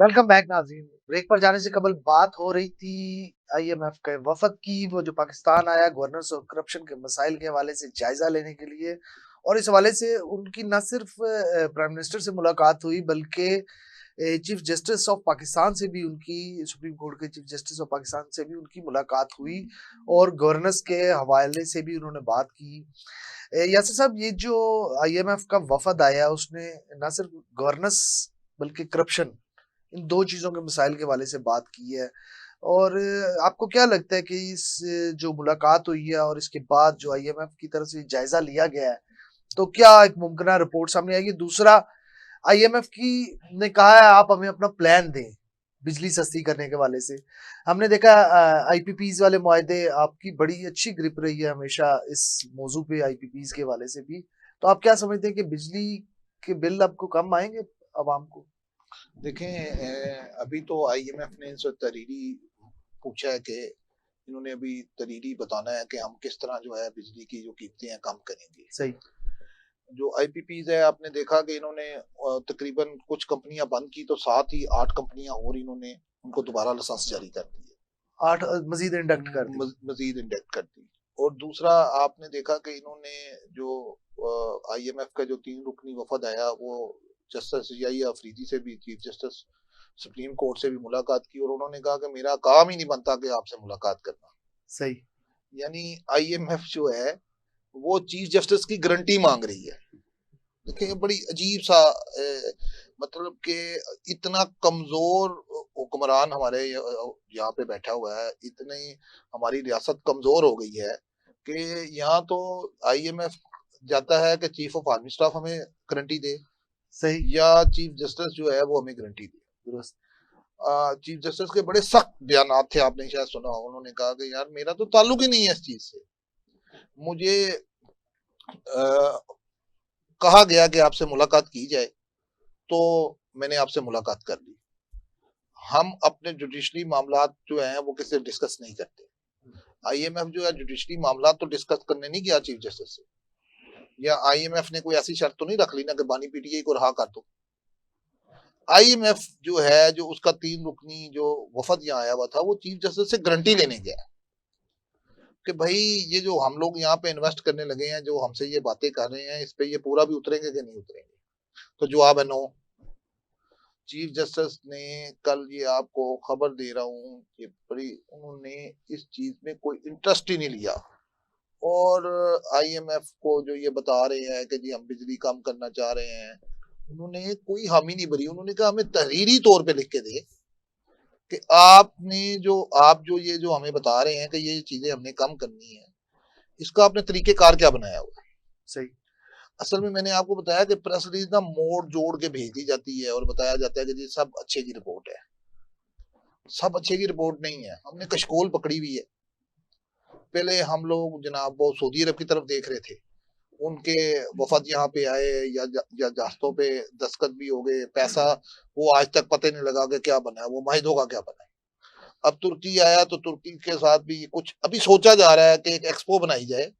Welcome back नाज़रीन। Break पर जाने से कबल बात हो रही थी आईएमएफ के वफद की, वो जो पाकिस्तान आया गवर्नेंस और करप्शन के मसाइल के हवाले से जायजा लेने के लिए। और इस हवाले से उनकी न सिर्फ प्राइम मिनिस्टर से मुलाकात हुई, बल्कि चीफ जस्टिस ऑफ पाकिस्तान से भी उनकी, सुप्रीम कोर्ट के चीफ जस्टिस ऑफ पाकिस्तान से भी उनकी मुलाकात हुई और गवर्नेंस के हवाले से भी उन्होंने बात की। यासिर साहब, ये जो आईएमएफ का वफद आया उसने न सिर्फ गवर्नेंस बल्कि करप्शन, इन 2 चीज़ों के मसाइल के हवाले से बात की है। और आपको क्या लगता है कि इस जो मुलाकात हुई है और इसके बाद जो आईएमएफ की तरफ से जायज़ा लिया गया है, तो क्या एक मुमकिना रिपोर्ट सामने आएगी? दूसरा, आईएमएफ की ने कहा है आप हमें अपना प्लान दें, बिजली सस्ती करने के हवाले से। हमने देखा आईपीपीज़ वाले मुआहदे, आपकी बड़ी अच्छी ग्रिप रही है हमेशा इस मौज़ू पे आईपीपीज़ के हवाले से भी। तो आप क्या समझते हैं कि बिजली के बिल आपको कम आएँगे अवाम को? देखें, अभी तो आईएमएफ ने इनसे तहरीरी पूछा है कि इन्होंने अभी तहरीरी बताना है कि हम किस तरह जो है बिजली की जो कीमतें हैं कम करेंगे। सही। जो आईपीपीज है, आपने देखा कि इन्होंने तकरीबन कुछ कंपनियां बंद की तो साथ ही 8 कंपनियां और इन्होंने उनको दोबारा लाइसेंस जारी कर दिए, 8 मज़ीद इंडक्ट कर दी। मजीद इंडेक्ट कर दी। और दूसरा, आपने देखा कि इन्होंने जो आईएमएफ का जो 3 रुकनी वफद आया, वो जस्टिस याही अफरीदी से भी, चीफ जस्टिस सुप्रीम कोर्ट से भी मुलाकात की और उन्होंने कहा कि मेरा काम ही नहीं बनता कि आपसे मुलाकात करना। सही। यानी आईएमएफ जो है वो चीफ जस्टिस की गारंटी मांग रही है। देखिए, बड़ी अजीब सा मतलब कि इतना कमजोर हुक्मरान हमारे यहाँ पे बैठा हुआ है, इतनी हमारी रियासत कमजोर हो गई है कि यहाँ तो आईएमएफ जाता है कि चीफ ऑफ आर्मी स्टाफ हमें गारंटी दे सही। या चीफ जस्टिस जो है वो हमें गारंटी दे। दुरुस्त। चीफ जस्टिस के बड़े सख्त बयान थे, आपने शायद सुना हो। उन्होंने कहा कि यार मेरा तो ताल्लुक ही नहीं है इस चीज से, मुझे कहा गया कि आपसे मुलाकात की जाए तो मैंने आपसे मुलाकात कर ली। हम अपने जुडिशरी मामला जो हैं वो किसी से डिस्कस नहीं करते। आईएमएफ जो है जुडिशरी मामला तो डिस्कस करने नहीं गया चीफ जस्टिस से, या आईएमएफ ने कोई ऐसी शर्त तो नहीं रख ली ना कि बानी पीटीआई को रहा कर दो। आईएमएफ जो है, जो उसका 3 रुकनी जो वफद यहाँ आया हुआ था, वो चीफ जस्टिस से गारंटी लेने गया कि भाई ये जो हम लोग यहाँ पे इन्वेस्ट करने लगे हैं, जो हमसे ये बातें कर रहे हैं, इस पे ये पूरा भी उतरेंगे कि नहीं उतरेंगे। तो जवाब है नो। चीफ जस्टिस ने कल, ये आपको खबर दे रहा हूँ, ये बड़ी, उन्होंने इस चीज में कोई इंटरेस्ट ही नहीं लिया। और आईएमएफ को जो ये बता रहे हैं कि जी हम बिजली कम करना चाह रहे हैं, उन्होंने कोई हामी नहीं भरी। उन्होंने कहा हमें तहरीरी तौर पे लिख के दे कि आप जो ये जो हमें बता रहे हैं कि ये चीजें हमने कम करनी है, इसका आपने तरीकेकार क्या बनाया हुआ है। सही। असल में मैंने आपको बताया कि प्रेस रिलीज ना मोड़ जोड़ के भेज दी जाती है और बताया जाता है कि जी सब अच्छे की रिपोर्ट है। सब अच्छे की रिपोर्ट नहीं है, हमने कशकोल पकड़ी हुई है। पहले हम लोग जनाब वो सऊदी अरब की तरफ देख रहे थे, उनके वफद यहाँ पे आए या जास्तों पे दस्तखत भी हो गए, पैसा वो आज तक पता नहीं लगा कि क्या बना है, वो माहिदों का क्या बना है। अब तुर्की आया तो तुर्की के साथ भी कुछ अभी सोचा जा रहा है कि एक एक्सपो बनाई जाए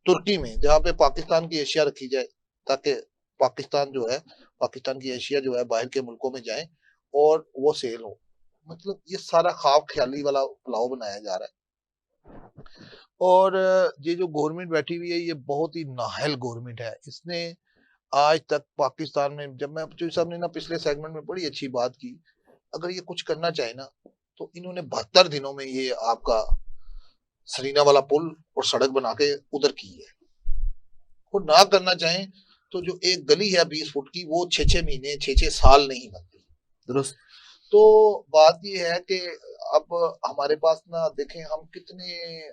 तुर्की में, जहाँ पे पाकिस्तान की एशिया रखी जाए, ताकि पाकिस्तान जो है, पाकिस्तान की एशिया जो है बाहर के मुल्कों में जाए और वो सेल हो। मतलब ये सारा ख्वाब ख्याली वाला पुलाव बनाया जा रहा है। और ये जो गवर्नमेंट बैठी हुई है, ये बहुत ही नाहल गवर्नमेंट है। इसने आज तक पाकिस्तान में, जब मैं जो साहब ने ना पिछले सेगमेंट में बड़ी अच्छी बात की, अगर ये कुछ करना चाहे ना तो इन्होंने 72 दिनों में ये आपका सरीना वाला पुल और सड़क बना के उधर की है। और ना करना चाहें तो जो एक गली है 20 फुट की, वो 6-6 महीने 6-6 साल नहीं बनती। दुरुस्त। तो बात ये है कि अब हमारे पास ना, देखें हम कितने,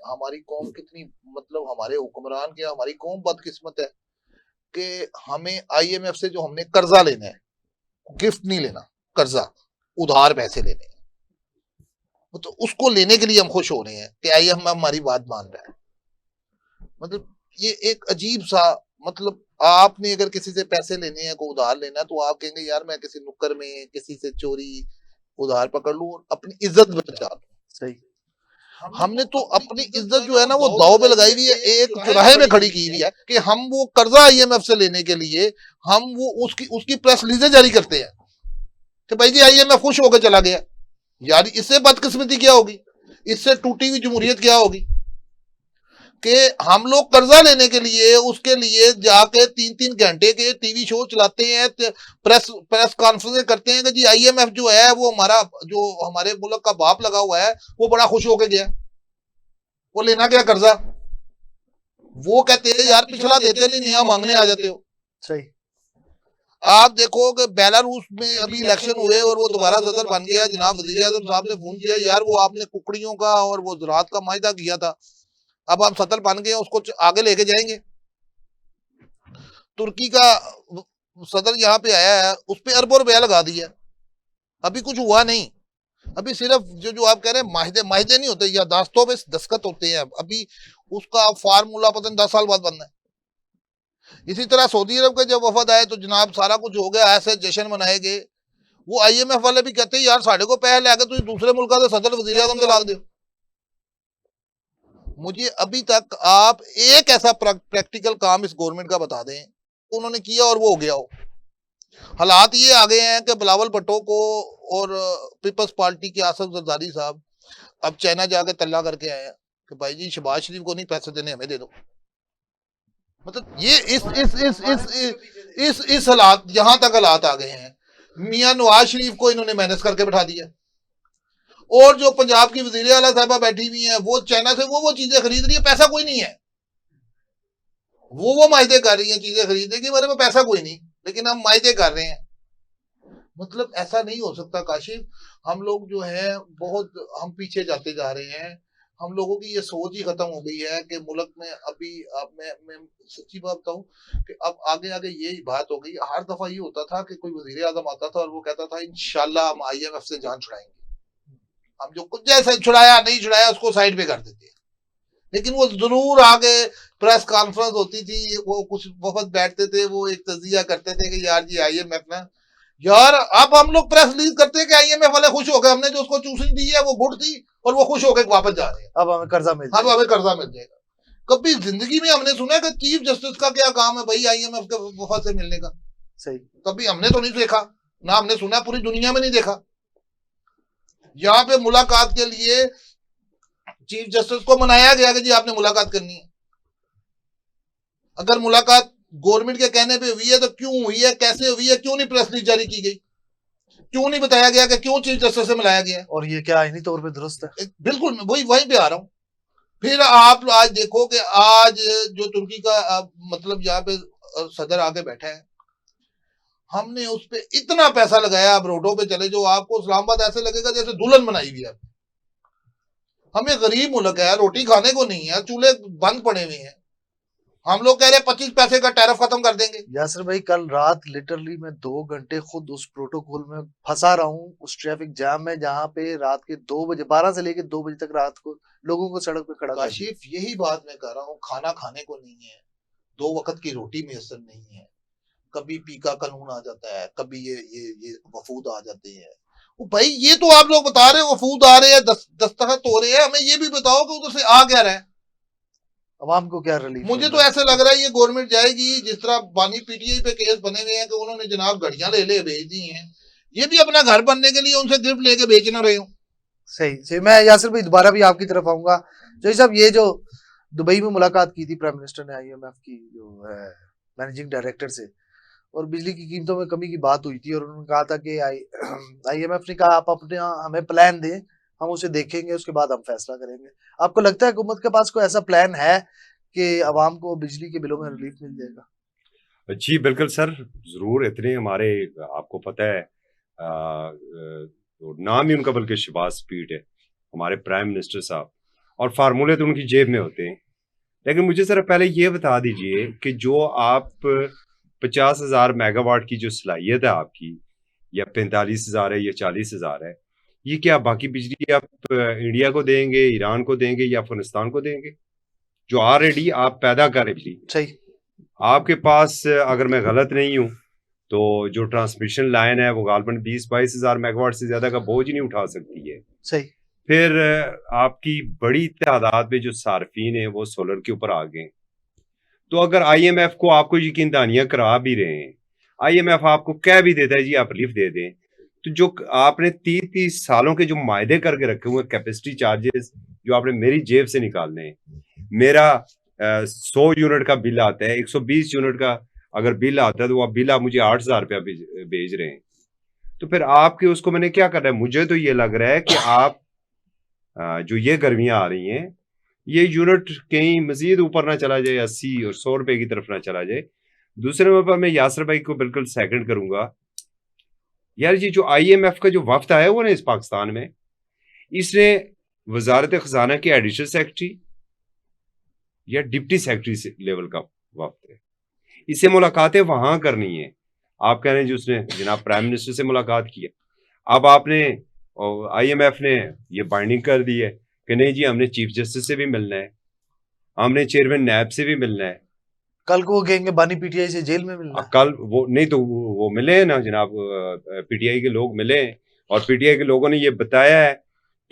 हमारी कौम कितनी, मतलब हमारे हुक्मरान क्या, हमारी कौम बदकिस्मत है कि हमें आईएमएफ से जो हमने कर्जा लेना है, गिफ्ट नहीं लेना, कर्जा उधार पैसे लेने हैं, तो उसको लेने के लिए हम खुश हो रहे हैं कि आईएमएफ हमारी बात मान रहा है। मतलब ये एक अजीब सा, मतलब आपने अगर किसी से पैसे लेने हैं, को उधार लेना है, तो आप कहेंगे यार मैं किसी नुक्कर में किसी से चोरी उधार पकड़ लूं और अपनी इज्जत बचा लूं। सही। हमने तो अपनी इज्जत जो है ना वो दाव पे लगाई हुई है, एक चौराहे में खड़ी की हुई है कि हम वो कर्जा आईएमएफ से लेने के लिए हम वो उसकी उसकी प्रेस रिलीजें जारी करते हैं। कि भाई जी IMF खुश होकर चला गया। यार इससे बदकिस्मती क्या होगी, इससे टूटी हुई जमहूरियत क्या होगी कि हम लोग कर्जा लेने के लिए उसके लिए जाके 3-3 घंटे के टीवी शो चलाते हैं, प्रेस कॉन्फ्रेंस करते हैं कि जी IMF जो है वो हमारा, जो हमारे मुल्क का बाप लगा हुआ है, वो बड़ा खुश होके गया, वो लेना गया कर्जा। वो कहते हैं यार पिछला देते नहीं, नया मांगने आ जाते हो। सही। आप देखो कि बेलारूस में अभी इलेक्शन हुए और वो दोबारा सदर बन गया, जनाब वजीर आजम साहब ने फोन किया, यार वो आपने कुकड़ियों का और वो ज़राअत का मायदा किया था, अब आप सदर बन गए, उसको आगे लेके जाएंगे। तुर्की का सदर यहाँ पे आया है, उस पर अरबों रुपया लगा दिया, अभी कुछ हुआ नहीं। अभी सिर्फ जो आप कह रहे हैं माहिदे माहिदे नहीं होते, यादाश्तों पे दस्तखत होते हैं, अभी उसका फार्मूला पता नहीं 10 साल बाद बनना है। इसी तरह सऊदी अरब के जब वफद आए तो जनाब सारा कुछ हो गया, ऐसे जश्न मनाए गए। वो IMF वाले भी कहते हैं यार साढ़े को पैसे लेके तुम दूसरे मुल्क का सदर वजीर आजम से लाग दो। मुझे अभी तक आप एक ऐसा प्रैक्टिकल काम इस गवर्नमेंट का बता दें उन्होंने किया और वो हो गया हो। हालात ये आ गए हैं कि बिलावल भुट्टो को और पीपल्स पार्टी के आसफ जरदारी साहब अब चाइना जाके तल्ला करके आए हैं कि भाई जी शहबाज शरीफ को नहीं पैसे देने, हमें दे दो। मतलब ये इस हालात, यहां तक हालात आ गए हैं। मियां नवाज शरीफ को इन्होंने मैनेज करके बैठा दिया, और जो पंजाब की वजीर आला साहबा बैठी हुई हैं वो चाइना से वो चीजें खरीद रही है, पैसा कोई नहीं है, वो मायदे कर रही हैं चीजें खरीदने की, मेरे में पैसा कोई नहीं, लेकिन हम मायदे कर रहे हैं। मतलब ऐसा नहीं हो सकता काशिफ, हम लोग जो है बहुत हम पीछे जाते जा रहे हैं। हम लोगों की ये सोच ही खत्म हो गई है कि मुल्क में अभी, अब मैं सच्ची बात बताऊं कि अब आगे आगे यही बात हो गई। हर दफा ये होता था कि कोई वजीर आजम आता था और वो कहता था इंशाल्लाह हम IMF से जान छुड़ाएंगे, हम जो कुछ जैसे छुड़ाया नहीं छुड़ाया उसको साइड पे कर देते, लेकिन वो जरूर आगे प्रेस कॉन्फ्रेंस होती थी, वो कुछ वफद बैठते थे, वो एक तजिया करते थे कि यार जी IMF ना, यार अब हम लोग प्रेस रिलीज करते हैं कि IMF वाले खुश हो गए, हमने जो उसको चूसनी दी है वो गुड़ थी और वो खुश होकर वापस जा रहे हैं, अब हमें कर्जा मिल अब हमें कर्जा मिल जाएगा। कभी जिंदगी में हमने सुना कि चीफ जस्टिस का क्या काम है भाई IMF के वफद से मिलने का? सही। कभी हमने तो नहीं देखा, ना हमने सुना, पूरी दुनिया में नहीं देखा। यहाँ पे मुलाकात के लिए चीफ जस्टिस को मनाया गया कि जी आपने मुलाकात करनी है। अगर मुलाकात गवर्नमेंट के कहने पे हुई है तो क्यों हुई है, कैसे हुई है, क्यों नहीं प्रेस रिलीज जारी की गई, क्यों नहीं बताया गया कि क्यों चीफ जस्टिस से मिलाया गया है? और ये क्या आईनी तौर पे दुरुस्त है? बिल्कुल, मैं वहीं पे आ रहा हूँ। फिर आप आज देखो कि आज जो तुर्की का मतलब यहाँ पे सदर आके बैठा है, हमने उस पर इतना पैसा लगाया, आप रोडों पे चले जो आपको इस्लामाबाद ऐसे लगेगा जैसे दुल्हन बनाई हुई है। हमें गरीब मुल्क है, रोटी खाने को नहीं है, चूल्हे बंद पड़े हुए हैं, हम लोग कह रहे हैं 25 पैसे का टैरिफ खत्म कर देंगे। यासिर भाई कल रात लिटरली मैं 2 घंटे खुद उस प्रोटोकॉल में फंसा रहा हूँ, उस ट्रैफिक जाम में, जहाँ पे रात के 2 बजे 12 से लेके 2 बजे तक रात को लोगों को सड़क पे खड़ा कर दिया। काशिफ यही बात मैं कर रहा हूँ, खाना खाने को नहीं है, 2 वक्त की रोटी मैसर नहीं है, कभी पीका कानून आ जाता है, कभी ये वफूद आ जाते हैं। वो भाई ये तो आप लोग बता रहे हो वफूद आ रहे हैं, दस्तखत हो रहे हैं, हमें ये भी बताओ कि उधर से आ क्या रहा है, अवाम को क्या रिलीफ? मुझे तो ऐसे लग रहा है ये गवर्नमेंट जाएगी जिस तरह बानी PTI पे केस बने हुए हैं कि उन्होंने जनाब घड़ियां ले भेज दी हैं, ये भी अपना घर बनने के लिए उनसे गिफ्ट लेके बेच ना रहे हो। सही। मैं यासिर भाई दोबारा भी आपकी तरफ आऊंगा। जो साहब ये जो दुबई में मुलाकात की थी प्राइम मिनिस्टर ने IMF की जो है मैनेजिंग डायरेक्टर से, और बिजली की कीमतों में कमी की बात हुई थी, और उन्होंने कहा था कि IMF ने कहा आप अपने हमें प्लान दें, हम उसे देखेंगे, उसके बाद हम फैसला करेंगे। आपको लगता है हुकूमत के पास कोई ऐसा प्लान है कि आवाम को बिजली के बिलों में रिलीफ मिल जाएगा? जी बिल्कुल सर, जरूर। इतने हमारे, आपको पता है तो नाम ही उनका बल्कि शहबाज स्पीड है, हमारे प्राइम मिनिस्टर साहब, और फार्मूले तो उनकी जेब में होते हैं। लेकिन मुझे सर पहले ये बता दीजिए कि जो आप 50,000 मेगावाट की जो सलाहियत है आपकी, या 45,000 है या 40,000 है, ये क्या बाकी बिजली आप इंडिया को देंगे, ईरान को देंगे या अफगानिस्तान को देंगे, जो ऑलरेडी आप पैदा करें बिजली? सही। आपके पास, अगर मैं गलत नहीं हूं तो जो ट्रांसमिशन लाइन है वो गालबन 20-22,000 मेगावाट से ज्यादा का बोझ नहीं उठा सकती है। सही। फिर आपकी बड़ी तादाद में जो सार्फिन है वो सोलर के ऊपर आ गए। तो अगर IMF को आपको यकीन दहानियां करा भी रहे हैं, IMF आपको कह भी देता है जी आप रिलीफ दे दें, तो जो आपने 30-30 सालों के जो मायदे करके रखे हुए कैपेसिटी चार्जेस जो आपने मेरी जेब से निकालने हैं, मेरा 100 यूनिट का बिल आता है, 120 यूनिट का अगर बिल आता है तो वो बिल आप मुझे 8,000 रुपया भेज रहे हैं, तो फिर आपके उसको मैंने क्या करना है? मुझे तो ये लग रहा है कि आप जो ये गर्मियां आ रही हैं, ये यूनिट कहीं मजीद ऊपर ना चला जाए, 80 और 100 रुपए की तरफ ना चला जाए। दूसरे नंबर पर मैं यासर भाई को बिल्कुल सेकंड करूंगा, यार ये जो IMF का जो वफ्द आया हुआ ना इस पाकिस्तान में, इसने वजारत खजाना के एडिशनल सेक्रेटरी या डिप्टी सेक्रेटरी लेवल का वफ्द है, इससे मुलाकातें वहां करनी है। आप कह रहे हैं जी उसने जनाब प्राइम मिनिस्टर से मुलाकात की है, अब आपने और IMF ने ये बाइंडिंग कर दी है कि नहीं जी हमने चीफ जस्टिस से भी मिलना है, हमने चेयरमैन नैब से भी मिलना है। कल को वो कहेंगे बानी PTI से जेल में मिलना है। कल वो नहीं तो वो मिले हैं ना जनाब, PTI के लोग मिले हैं और PTI के लोगों ने ये बताया है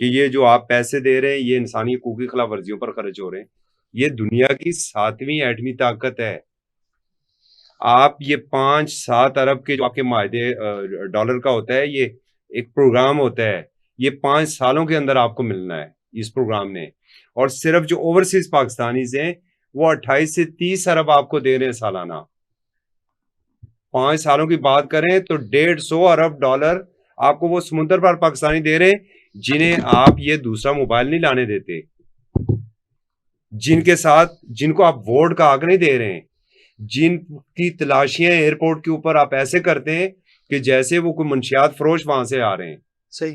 कि ये जो आप पैसे दे रहे हैं ये इंसानी हकूक की खिलाफ वर्जियों पर खर्च हो रहे हैं। ये दुनिया की 7वीं एटमी ताकत है। आप ये 5-7 अरब के जो आपके मायदे डॉलर का होता है, ये एक प्रोग्राम होता है, ये 5 सालों के अंदर आपको मिलना है इस प्रोग्राम ने। और सिर्फ जो ओवरसीज पाकिस्तानीज हैं वो 28 से 30 अरब आपको दे रहे हैं सालाना। 5 सालों की बात करें तो 150 अरब डॉलर आपको वो समुद्र पर पाकिस्तानी दे रहे हैं, जिन्हें आप ये दूसरा मोबाइल नहीं लाने देते, जिनके साथ जिनको आप वोट का हक नहीं दे रहे हैं, जिनकी तलाशियां एयरपोर्ट के ऊपर आप ऐसे करते हैं कि जैसे वो कोई मंशियात फरोश वहां से आ रहे हैं। सही।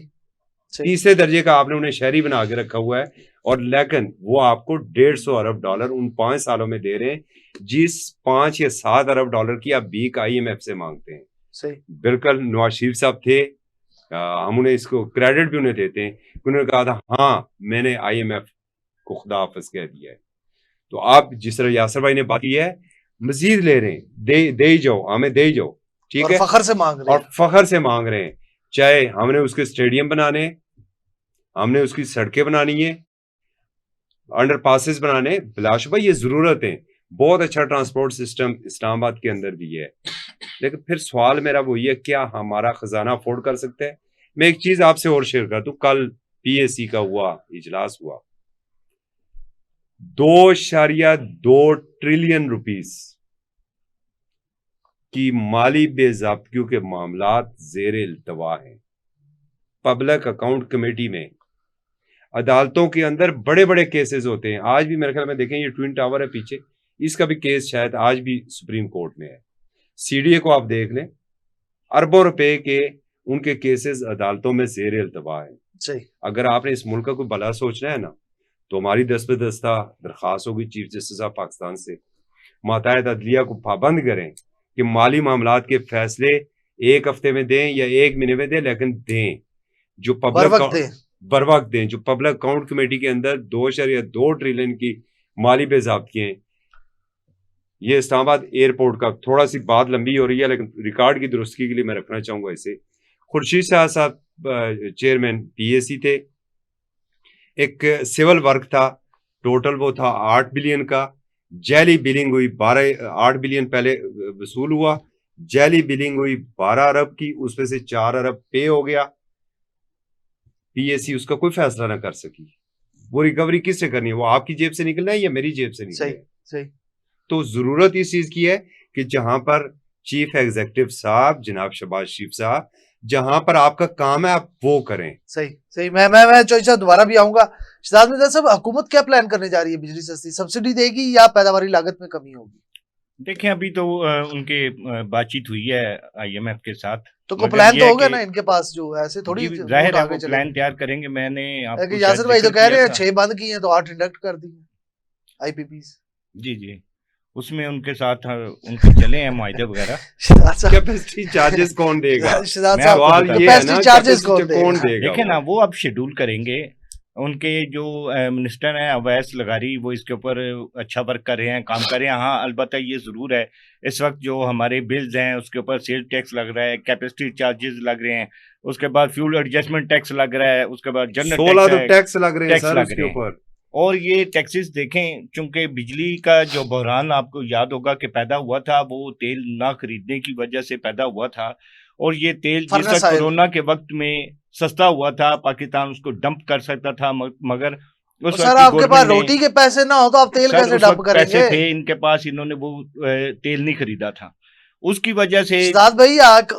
तीसरे दर्जे का आपने उन्हें शहरी बना के रखा हुआ है, और लेकिन वो आपको 150 अरब डॉलर उन 5 सालों में दे रहे हैं, जिस 5 या 7 अरब डॉलर की आप भीख IMF से मांगते हैं। सही। बिल्कुल नवाज शरीफ साहब थे, हम उन्हें इसको क्रेडिट भी उन्हें देते हैं, उन्होंने कहा था हाँ मैंने IMF को खुदा हाफिज कह दिया है। तो आप जिस तरह यासर भाई ने बात की है, मजीद ले रहे हैं, दे ही जाओ, हमें दे ही जाओ, ठीक है, फखर से मांग रहे हैं, और फखर से मांग रहे हैं। चाहे हमने उसके स्टेडियम बनाने, हमने उसकी सड़कें बनानी है, अंडरपासेस बनाने, बिलाशुबा ये जरूरत है, बहुत अच्छा ट्रांसपोर्ट सिस्टम इस्लामाबाद के अंदर भी है, लेकिन फिर सवाल मेरा वही है, क्या हमारा खजाना अफोर्ड कर सकता है? मैं एक चीज आपसे और शेयर कर दूं, कल PAC का इजलास हुआ, 2.2 ट्रिलियन रुपीस की माली बेज़ाब्तियों के मामलात ज़ेर इल्तवा हैं। पब्लिक अकाउंट कमेटी में अदालतों के अंदर बड़े बड़े केसेस होते हैं। आज भी मेरे ख्याल में देखें, ये ट्विन टावर है पीछे, इसका भी केस शायद आज भी सुप्रीम कोर्ट में है। CDA को आप देख लें, अरबों रुपए के उनके केसेस अदालतों में ज़ेर इल्तवा है। सही। अगर आपने इस मुल्क का कोई भला सोचना है ना, तो हमारी दस्तबदस्ता दरख्वास्त होगी चीफ जस्टिस ऑफ पाकिस्तान से, माताहत अदलिया को पाबंद करें कि माली मामलात के फैसले 1 हफ्ते में दें या 1 महीने में दें, लेकिन दें जो बर वक्त दें। जो पब्लिक अकाउंट कमेटी के अंदर 2.2 ट्रिलियन की माली बेज़ाब्तियां हैं। ये इस्लामाबाद एयरपोर्ट का, थोड़ा सी बात लंबी हो रही है लेकिन रिकॉर्ड की दुरुस्ती के लिए मैं रखना चाहूंगा इसे। खुर्शीद शाह साहब चेयरमैन PAC थे, एक सिविल वर्क था, टोटल वो था 8 बिलियन का, जैली बिलिंग हुई 8 बिलियन पहले वसूल हुआ, जैली बिलिंग हुई 12 अरब की, उसमें से 4 अरब पे हो गया। PAC उसका कोई फैसला ना कर सकी। वो रिकवरी किससे करनी है? वो आपकी जेब से निकलना है या मेरी जेब से निकलना है? सही। तो जरूरत इस चीज की है कि जहां पर चीफ एग्जीक्यूटिव साहब जनाब शहबाज शरीफ साहब, जहां पर आपका काम है आप वो करें। सही। मैं चौधरी साहब दोबारा भी आऊंगा। शहजाद मिर्जा साहब, हुकूमत क्या प्लान करने जा रही है? बिजली सस्ती, सब्सिडी देगी या पैदावारी लागत में कमी होगी? देखें, अभी तो उनके बातचीत हुई है IMF के साथ, तो कोई प्लान तो होगा ना इनके पास, जो ऐसे थोड़ी जाहिर है वो प्लान तैयार करेंगे। मैंने आपको यासर भाई तो कह रहे हैं 6 बंद किए हैं तो 8 इंडक्ट कर दिए IPPs। जी, उसमें उनके साथ उनके चले हैं मुआहदे वगैरह। कैपेसिटी चार्जेस कौन देगा? सवाल ये है ना, चार्जेस कौन देगा? देखें ना, वो अब शेड्यूल करेंगे। उनके जो मिनिस्टर हैं अवैस लगारी, वो इसके ऊपर अच्छा वर्क कर रहे हैं, काम कर रहे हैं। हाँ, अलबत्ता ये ज़रूर है, इस वक्त जो हमारे बिल्स हैं उसके ऊपर सेल टैक्स लग रहा है, कैपेसिटी चार्जेस लग रहे हैं, उसके बाद फ्यूल एडजस्टमेंट टैक्स लग रहा है, उसके बाद जनरल टैक्स लग रहे हैं सर उसके ऊपर। और ये टैक्सेस देखें, चूंकि बिजली का जो बहरान आपको याद होगा कि पैदा हुआ था, वो तेल ना खरीदने की वजह से पैदा हुआ था, और ये तेल जिस फर्नेस तक ऑयल। कोरोना के वक्त में सस्ता हुआ था, पाकिस्तान उसको डंप कर सकता था, मगर तो उस सर वक्त की आपके पास गवर्नमेंट ने, रोटी के पैसे ना हो तो आप तेल सर कैसे उस डंप वक्त पैसे करेंगे? थे इनके पास, इन्होंने वो तेल नहीं खरीदा था, उसकी वजह से। सिद्धार्थ भाई,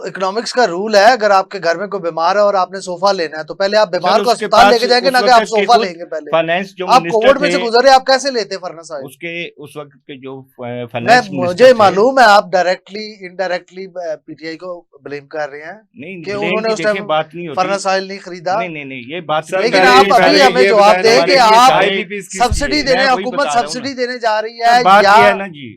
इकोनॉमिक्स का रूल है, अगर आपके घर में कोई बीमार है और आपने सोफा लेना है तो पहले आप बीमार सर को उसके अस्पताल पास लेके जाएंगे, उस ना कि आप वक्त के सोफा खुद लेंगे पहले। फाइनेंस जो आप मिनिस्टर कोविड में थे, से गुजरे, आप कैसे लेते फर्नेस ऑयल? उसके उस वक्त के जो मैं फाइनेंस मुझे मिनिस्टर थे, मालूम है आप डायरेक्टली इनडायरेक्टली पीटीआई को ब्लेम कर रहे हैं नहीं कि ब्लेम उन्होंने की उस देखिए टाइम बात नहीं होती, फर्नेस ऑयल नहीं खरीदा। नहीं ये बात सर, लेकिन पहले- आप अभी पहले हमें ये जवाब बताएं दें ना, कि ये आप सारे IPPs किसकी सब्सिडी है? देने, मैं वही हुकूमत बता रहा हूँ सब्सिडी ना। देने जा रही सर है बात या ये है ना जी,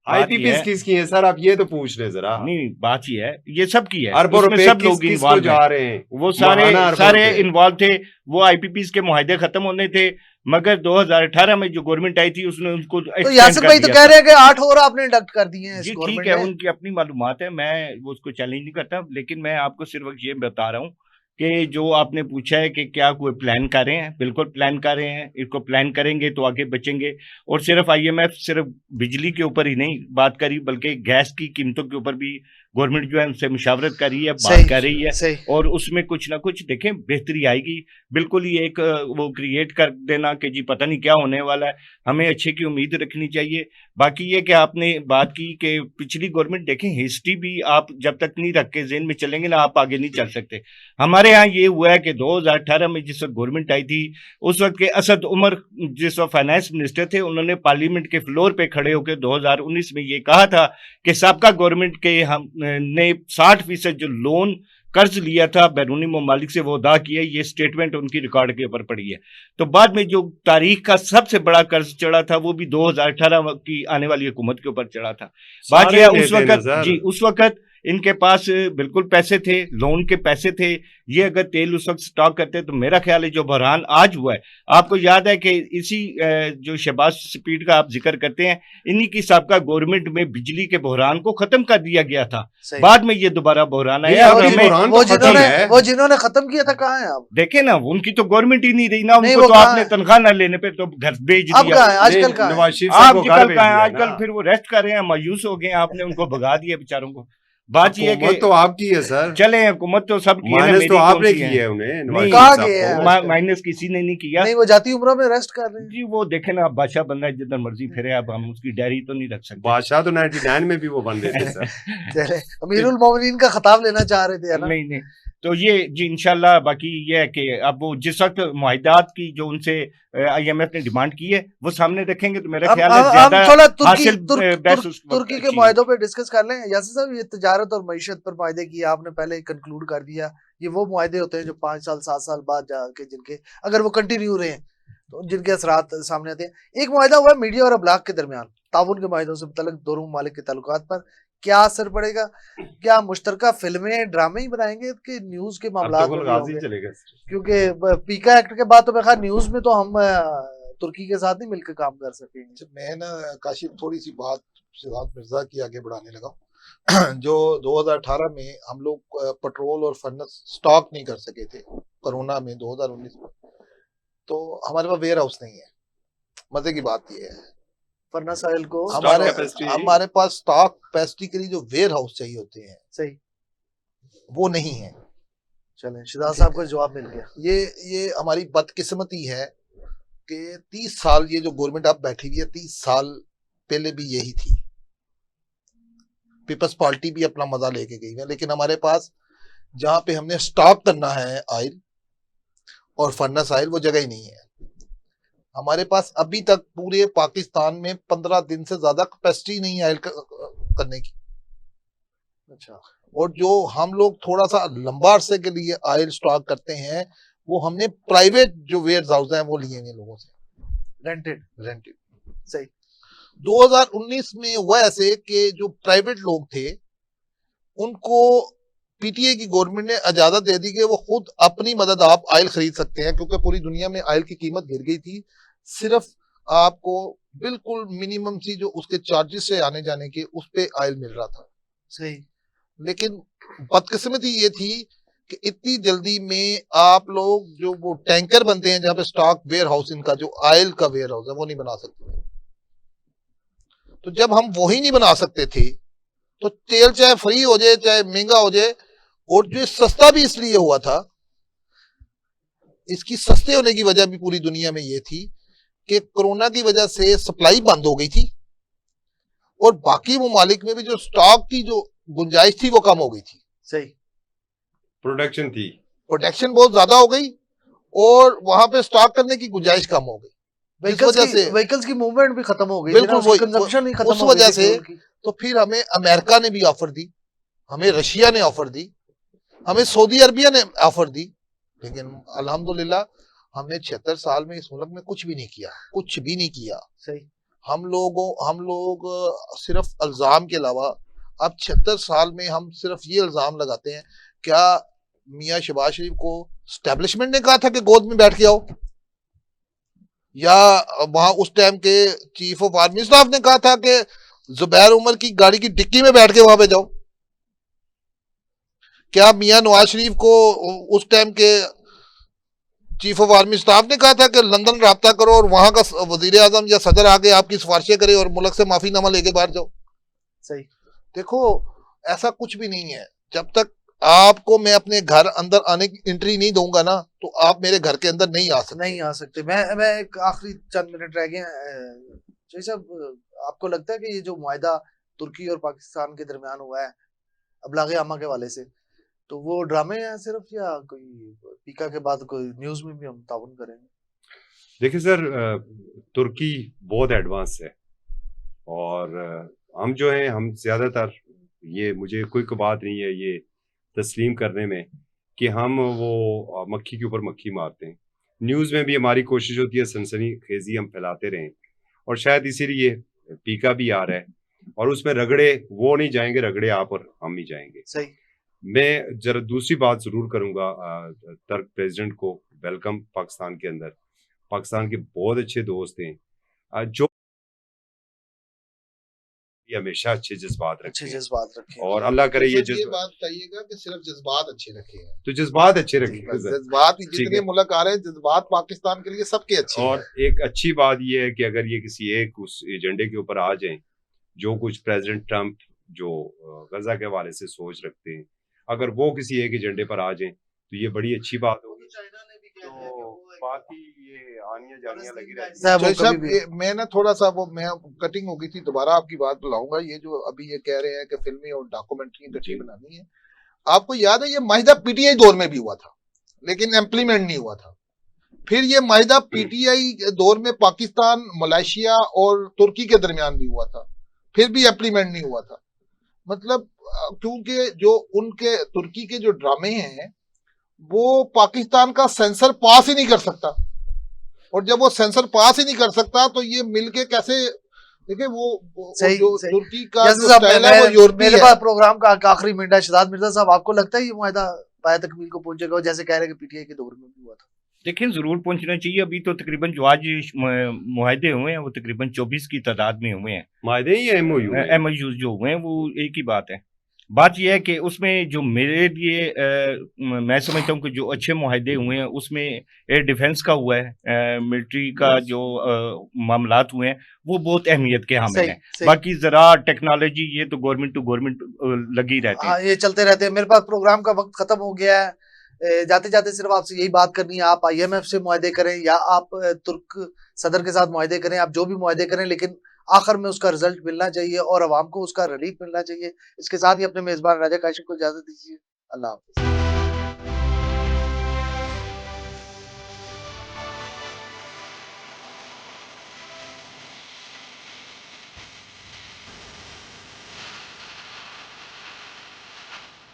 बात ये IPPs है, किसकी है सर? आप ये तो पूछ रहे जरा। नहीं बात ये है, ये सब की है, अरबों उसमें रुपए सब किस लोग किस को इन्वॉल्व जा हैं, रहे हैं? वो सारे महाना अरबों सारे रुपए। इन्वॉल्व थे। वो आईपीपीस के मुआहदे खत्म होने थे, मगर 2018 में जो गवर्नमेंट आई थी उसने उनको तो एक्सटेंड यासिर कर भाई तो दिया कह था। रहे हैं कि 8 और आपने इंडक्ट कर दिए हैं इस जी ठीक गवर्नमेंट है, ने। उनकी अपनी मालूमात है, मैं वो उसको चैलेंज नहीं करता, लेकिन मैं आपको सिर्फ ये बता रहा हूँ कि जो आपने पूछा है कि क्या कोई प्लान कर रहे हैं, बिल्कुल प्लान कर रहे हैं, इसको प्लान करेंगे तो आगे बचेंगे। और सिर्फ IMF सिर्फ बिजली के ऊपर ही नहीं बात करी, बल्कि गैस की कीमतों के ऊपर भी गवर्नमेंट जो है उनसे मुशावरत कर रही है, बात कर रही है, सही। और उसमें कुछ ना कुछ देखें बेहतरी आएगी। बिल्कुल ही एक वो क्रिएट कर देना कि जी पता नहीं क्या होने वाला है, हमें अच्छे की उम्मीद रखनी चाहिए। बाकी ये कि आपने बात की कि पिछली गवर्नमेंट, देखें हिस्ट्री भी आप जब तक नहीं रख के जेहन में चलेंगे ना, आप आगे नहीं चल सकते। हमारे यहाँ ये हुआ है कि 2018 में जिस वक्त गवर्नमेंट आई थी, उस वक्त के असद उमर जिस वक्त फाइनेंस मिनिस्टर थे, उन्होंने पार्लियामेंट के फ्लोर पे खड़े होकर 2019 में ये कहा था कि साबका गवर्नमेंट के हम ने 60% जो लोन कर्ज लिया था बैरूनी ममालिक से, वो अदा किया। ये स्टेटमेंट उनकी रिकॉर्ड के ऊपर पड़ी है। तो बाद में जो तारीख का सबसे बड़ा कर्ज चढ़ा था वो भी 2018 की आने वाली हुकूमत के ऊपर चढ़ा था। बात सारे यह देते उस हैं ना वक्त सर। जी, उस वक्त इनके पास बिल्कुल पैसे थे, लोन के पैसे थे। ये अगर तेल उस वक्त स्टॉक करते तो मेरा ख्याल है जो बहरान आज हुआ है, आपको याद है कि इसी जो शहबाज स्पीड का आप जिक्र करते हैं, इन्हीं की साबका गवर्नमेंट में बिजली के बहरान को खत्म कर दिया गया था। सही। बाद में ये दोबारा बहरान नहीं, आया और अभी हमें बहरान वो तो खत्म है। जिन्होंने खत्म किया था कहाँ है अब? देखे ना, उनकी तो गवर्नमेंट ही नहीं रही ना, नहीं, उनको वो तो कहाँ आपने है? तनख्वाह न लेने पे तो घर भेज अब दिया। कहाँ है? आजकल कहाँ है? नवाज शरीफ साहब को घर आजकल भेज का है, दिया आजकल ना। फिर वो रेस्ट कर रहे हैं, मायूस हो गए, आपने उनको भगा दिया बेचारों को। बात ये है हुकूमत कि तो आपकी है सर, चले हुकूमत तो सब की है ना, माइनस मेरी तो कौन आपने सी की है उन्हें। नवाज नहीं, शरीफ कहाँ साहब गए हैं? को। माइनस किसी ने नहीं किया। नहीं, वो जाती उम्रों में रेस्ट कर रहे हैं। जी वो देखे ना, अब बादशाह बंदा है, जितना मर्जी फिरे, अब हम उसकी डायरी तो नहीं रख सकते। बादशाह तो 99 में भी वो बन रहे थे सर। चले, अमीरुल मोमिनीन का खिताब लेना चाह रहे थे, है ना? नहीं तो ये जी इंशाल्लाह, बाकी ये है कि अब वो जिस वक्त मुआहिदात की जो उनसे IMF ने डिमांड की है वो सामने रखेंगे तो मेरा ख्याल है हम ज्यादा थोड़ा हासिल बेस्ट उस वक्त तुर्की के अच्छी मुआहदों पे डिस्कस कर लें। यासिर साहब, ये तिजारत और मईशत पर मुआहदे किए आपने पहले कंक्लूड कर दिया। ये वो मुआहदे होते हैं जो 5 साल 7 साल बाद जाके, जिनके अगर वो कंटिन्यू रहे तो जिनके असरात सामने आते हैं। एक मुआहदा हुआ मीडिया और अबलाग के दरमियान ताउन के मुआहदों से मुतल्लिक दोनों ममालिक के ताल्लुकात पर क्या असर पड़ेगा? क्या मुश्तरका फिल्में ड्रामे ही बनाएंगे कि न्यूज के मामला में भी गाजी होंगे? चलेगा। क्योंकि पीका एक्ट के बाद तो मैं खैर न्यूज में तो हम तुर्की के साथ नहीं मिलकर काम कर सकेंगे। मैं ना काशिफ थोड़ी सी बात सिद्धार्थ मिर्जा की आगे बढ़ाने लगा। जो 2018 में हम लोग पेट्रोल और फर्नेस स्टॉक नहीं कर सके थे कोरोना में 2019 में, तो हमारे पास वेयर हाउस नहीं है। मजे की बात ये है, फर्नेस ऑयल को हमारे पास स्टॉक कैपेसिटी के लिए जो वेयर हाउस चाहिए होते हैं, सही, वो नहीं है। चलें, शिदात साहब को जवाब मिल गया। ये हमारी बदकिस्मती है कि 30 साल ये जो गवर्नमेंट अब बैठी हुई है, 30 साल पहले भी यही थी। पीपल्स पार्टी भी अपना मजा लेके गई है, लेकिन हमारे पास जहां पे हमने स्टॉक करना है ऑयल और फर्नेस ऑयल, वो जगह ही नहीं है। हमारे पास अभी तक पूरे पाकिस्तान में 15 दिन से ज्यादा कैपेसिटी नहीं है ऑयल करने की। अच्छा, और जो हम लोग थोड़ा सा लंबा अरसे के लिए ऑयल स्टॉक करते हैं, वो हमने प्राइवेट जो वेयर हाउस हैं वो लिए हैं लोगों से, रेंटेड। सही। 2019 में हुआ ऐसे कि जो प्राइवेट लोग थे उनको पीटीए की गवर्नमेंट ने इजाजत दे दी कि वो खुद अपनी मदद आप ऑयल खरीद सकते हैं, क्योंकि पूरी दुनिया में ऑयल की कीमत गिर गई थी। सिर्फ आपको बिल्कुल मिनिमम सी जो उसके चार्जेस से आने जाने के, उस पे ऑयल मिल रहा था। सही। लेकिन बदकिस्मती ये थी कि इतनी जल्दी में आप लोग जो वो टैंकर बनते हैं जहां पे स्टॉक वेयर हाउस, इनका जो ऑयल का वेयर हाउस है, वो नहीं बना सकते। तो जब हम वही नहीं बना सकते थे, तो तेल चाहे फ्री हो जाए चाहे महंगा हो जाए, और जो सस्ता भी इसलिए हुआ था, इसकी सस्ते होने की वजह भी पूरी दुनिया में ये थी कि कोरोना की वजह से सप्लाई बंद हो गई थी और बाकी ममालिक में भी जो स्टॉक की जो गुंजाइश थी वो कम हो गई थी। सही। प्रोडक्शन थी, प्रोडक्शन बहुत ज्यादा हो गई और वहां पे स्टॉक करने की गुंजाइश कम हो गई। इस वजह से व्हीकल्स की मूवमेंट भी खत्म हो गई, बिल्कुल वही, कंजम्पशन ही खत्म उस हो गई वजह थी से फ्यूल की। तो फिर हमें अमेरिका ने भी ऑफर दी, हमें रशिया ने ऑफर दी, हमें सऊदी अरबिया ने ऑफर दी, लेकिन अल्हम्दुलिल्लाह हमने 76 साल में इस मुल्क में कुछ भी नहीं किया, कुछ भी नहीं किया। सही। हम लोग सिर्फ इल्जाम के अलावा अब 76 साल में हम सिर्फ ये इल्जाम लगाते हैं, क्या मियां शहबाज शरीफ को स्टैब्लिशमेंट ने कहा था कि गोद में बैठ के आओ, या वहां उस टाइम के चीफ ऑफ आर्मी स्टाफ ने कहा था कि जुबैर उमर की गाड़ी की डिक्की में बैठ के वहां पे जाओ? क्या मियां नवाज शरीफ को उस टाइम के चीफ ऑफ आर्मी स्टाफ ने कहा था कि लंदन राब्ता करो और वहां का वजीर आजम या सदर आके आपकी सिफारिशें करे और मुल्क से माफीनामा लेके बाहर जाओ? सही। देखो ऐसा कुछ भी नहीं है। जब तक आपको मैं अपने घर अंदर आने की एंट्री नहीं दूंगा ना, तो आप मेरे घर के अंदर नहीं आ सकते। नहीं आ सकते। मैं एक आखिरी चंद मिनट रह गए जय साहब, आपको लगता है कि ये जो मुआहिदा तुर्की और पाकिस्तान के दरमियान हुआ है अबलाग आमा के वाले से, तो वो ड्रामे हैं सिर्फ, या कोई पीका के बाद कोई न्यूज में भी हम ताउन करेंगे? देखिए सर, तुर्की बहुत एडवांस है और हम जो हैं, हम ज्यादातर, ये मुझे कोई बात नहीं है ये तस्लीम करने में कि हम वो मक्खी के ऊपर मक्खी मारते हैं। न्यूज़ में भी हमारी कोशिश होती है सनसनी खेजी हम फैलाते रहें, और शायद इसीलिए पीका भी आ रहा है और उसमें रगड़े वो नहीं जाएंगे, रगड़े आप और हम ही जाएंगे। सही। मैं जरा दूसरी बात जरूर करूंगा, तुर्क प्रेसिडेंट को वेलकम पाकिस्तान के अंदर। पाकिस्तान के बहुत अच्छे दोस्त हैं जो हमेशा अच्छे जज्बात रखे और अल्लाह करे ये बात कहिएगा कि सिर्फ जज्बात अच्छे रखे हैं, तो जज्बात अच्छे रखे, जज्बात जितने मुल्क आ रहे हैं, जज्बात पाकिस्तान के लिए सबके अच्छे और एक अच्छी बात ये है कि अगर ये किसी एक उस एजेंडे के ऊपर आ जाएं, जो कुछ प्रेसिडेंट ट्रंप जो गजा के हवाले से सोच रखते हैं, अगर वो किसी एक एजेंडे पर आ जाएं तो ये बड़ी अच्छी बात होगी। तो बाकी ये आनियां जानियां लगी रहती हैं। मैं ना थोड़ा सा वो मैं कटिंग हो गई थी, दोबारा आपकी बात बुलाऊंगा। ये जो अभी ये कह रहे हैं कि फिल्मी और डॉक्यूमेंट्री इकट्ठी बनानी है, आपको याद है ये माहिदा पीटीआई दौर में भी हुआ था लेकिन इम्प्लीमेंट नहीं हुआ था। फिर ये माहिदा पीटीआई दौर में पाकिस्तान, मलेशिया और तुर्की के दरमियान भी हुआ था, फिर भी इम्प्लीमेंट नहीं हुआ था। मतलब क्योंकि जो उनके तुर्की के जो ड्रामे हैं वो पाकिस्तान का सेंसर पास ही नहीं कर सकता, और जब वो सेंसर पास ही नहीं कर सकता तो ये मिलके कैसे, देखिए वो जो तुर्की का जो स्टाइल है वो यूरोपीय है। मेरे पास प्रोग्राम का आखिरी मिनट है। शहजाद मिर्जा साहब, आपको लगता है ये मुआहिदा पाया तकमील को पहुंचेगा जैसे कह रहे हैं कि पीटीआई के दौर में भी हुआ था? लेकिन जरूर पहुंचना चाहिए। अभी तो तकरीबन जो आज मुआहदे हुए हैं वो तकरीबन 24 की तादाद में हुए हैं। मुआहदे ही एमओयू जो हुए हैं वो एक ही बात है। बात यह है कि उसमें जो मेरे लिए मैं समझता हूँ कि जो अच्छे मुआहदे हुए हैं उसमें एयर डिफेंस का हुआ है, मिलिट्री का जो मामलात हुए हैं वो बहुत अहमियत के हामिल हैं। बाकी जरा टेक्नोलॉजी ये तो गवर्नमेंट टू गवर्नमेंट लगी रहती है। ये चलते रहते हैं। मेरे पास प्रोग्राम का वक्त खत्म हो गया है। जाते जाते सिर्फ आपसे यही बात करनी है, आप IMF से मुआहदे करें या आप तुर्क सदर के साथ मुआहदे करें, आप जो भी मुआहदे करें, लेकिन आखिर में उसका रिजल्ट मिलना चाहिए और अवाम को उसका रिलीफ मिलना चाहिए। इसके साथ ही अपने मेजबान राजा काशिफ को इजाजत दीजिए। अल्लाह हाफिज।